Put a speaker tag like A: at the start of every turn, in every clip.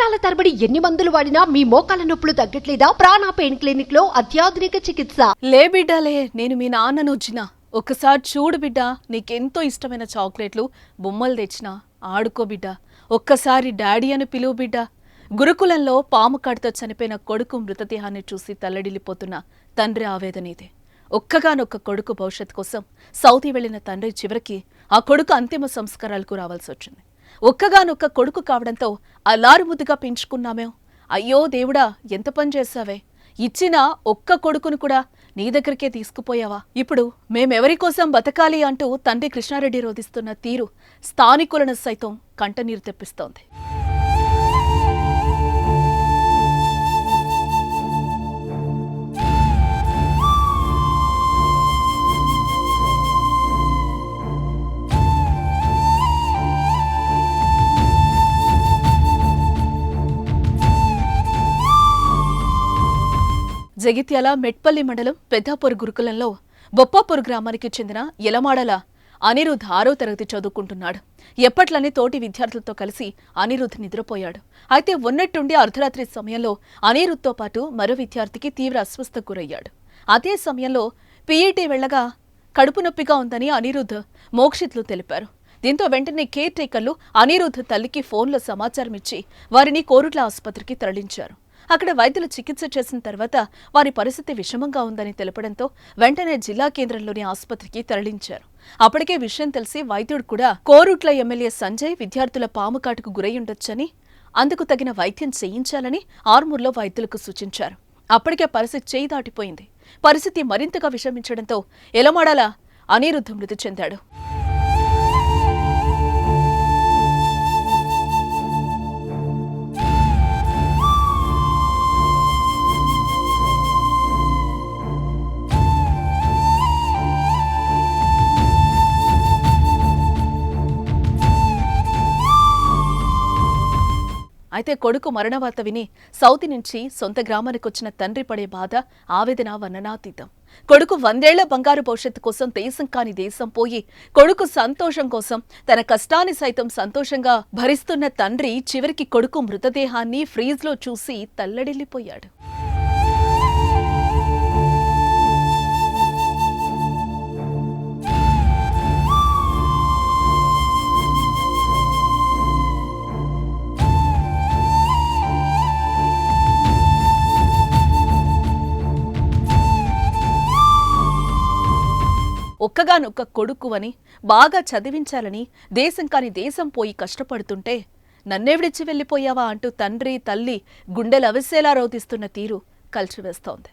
A: సంవత్సరాల తరబడి ఎన్ని మందులు వాడినా మీ మోకాల నొప్పులు తగ్గట్లేదా? ప్రాణ పెయిన్ క్లినిక్ లో అత్యాధునిక చికిత్స.
B: లే బిడ్డాలే, నేను మీ నాన్నను వచ్చిన ఒక్కసారి చూడు బిడ్డ, నీకెంతో ఇష్టమైన చాక్లెట్లు బొమ్మలు తెచ్చినా ఆడుకో బిడ్డ. ఒక్కసారి డాడీ అని పిలువు బిడ్డ. గురుకులంలో పాము కాటుతో చనిపోయిన కొడుకు మృతదేహాన్ని చూసి తల్లడిల్లిపోతున్న తండ్రి ఆవేదన ఇదే. ఒక్కగానొక్క కొడుకు భవిష్యత్ కోసం సౌదీ వెళ్లిన తండ్రి చివరికి ఆ కొడుకు అంతిమ సంస్కారాలకు రావాల్సి వచ్చింది. ఒక్కగానొక్క కొడుకు కావడంతో అల్లారుముద్దుగా పెంచుకున్నామే. అయ్యో దేవుడా, ఎంత పని చేశావే! ఇచ్చిన ఒక్క కొడుకును కూడా నీ దగ్గరికే తీసుకుపోయావా? ఇప్పుడు మేమెవరి కోసం బతకాలి అంటూ తండ్రి కృష్ణారెడ్డి రోధిస్తున్న తీరు స్థానికులను సైతం కంటనీరు తెప్పిస్తోంది. జగిత్యాల మెట్పల్లి మండలం పెద్దాపూర్ గురుకులంలో బొప్పాపూర్ గ్రామానికి చెందిన యలమాడల అనిరుద్ 6వ తరగతి చదువుకుంటున్నాడు. ఎప్పట్లనే తోటి విద్యార్థులతో కలిసి అనిరుద్ నిద్రపోయాడు. అయితే ఉన్నట్టుండి అర్ధరాత్రి సమయంలో అనిరుద్తో పాటు మరో విద్యార్థికి తీవ్ర అస్వస్థకు గురయ్యాడు. అదే సమయంలో పీఈటీ వెళ్లగా కడుపు నొప్పిగా ఉందని అనిరుద్ మోక్షిత్లు తెలిపారు. దీంతో వెంటనే కేర్ టేకర్లు అనిరుద్ తల్లికి ఫోన్లో సమాచారం ఇచ్చి వారిని కోరుట్ల ఆసుపత్రికి తరలించారు. అక్కడ వైద్యులు చికిత్స చేసిన తర్వాత వారి పరిస్థితి విషమంగా ఉందని తెలపడంతో వెంటనే జిల్లా కేంద్రంలోని ఆసుపత్రికి తరలించారు. అప్పటికే విషయం తెలిసి వైద్యుడు కూడా కోరుట్ల ఎమ్మెల్యే సంజయ్ విద్యార్థుల పాము కాటుకు గురయ్యుండొచ్చని, అందుకు తగిన వైద్యం చేయించాలని ఆర్మూర్లో వైద్యులకు సూచించారు. అప్పటికే పరిస్థితి చేయి దాటిపోయింది. పరిస్థితి మరింతగా విషమించడంతో యలమాడల అనిరుద్ మృతి చెందాడు. అయితే కొడుకు మరణవార్త విని సౌతి నుంచి సొంత గ్రామానికొచ్చిన తండ్రి పడే బాధ, ఆవేదన వర్ణనాతీతం. కొడుకు 100 ఏళ్ల బంగారు భవిష్యత్తు కోసం దేశం కాని దేశం పోయి కొడుకు సంతోషం కోసం తన కష్టాన్ని సైతం సంతోషంగా భరిస్తున్న తండ్రి చివరికి కొడుకు మృతదేహాన్ని ఫ్రీజ్లో చూసి తల్లడిల్లిపోయాడు. ఒక్కగానొక్క కొడుకు అని బాగా చదివించాలని దేశం కాని దేశం పోయి కష్టపడుతుంటే నన్నెవిడిచి వెళ్ళిపోయావా అంటూ తండ్రి తల్లి గుండెలవిసేలా రోధిస్తున్న తీరు కలిచివేస్తోంది.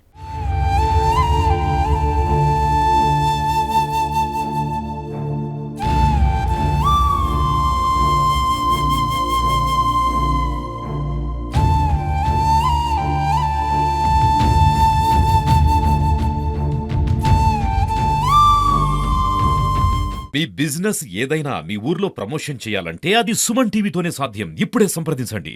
C: మీ బిజినెస్ ఏదైనా మీ ఊర్లో ప్రమోషన్ చేయాలంటే అది సుమన్ టీవీతోనే సాధ్యం. ఇప్పుడే సంప్రదించండి.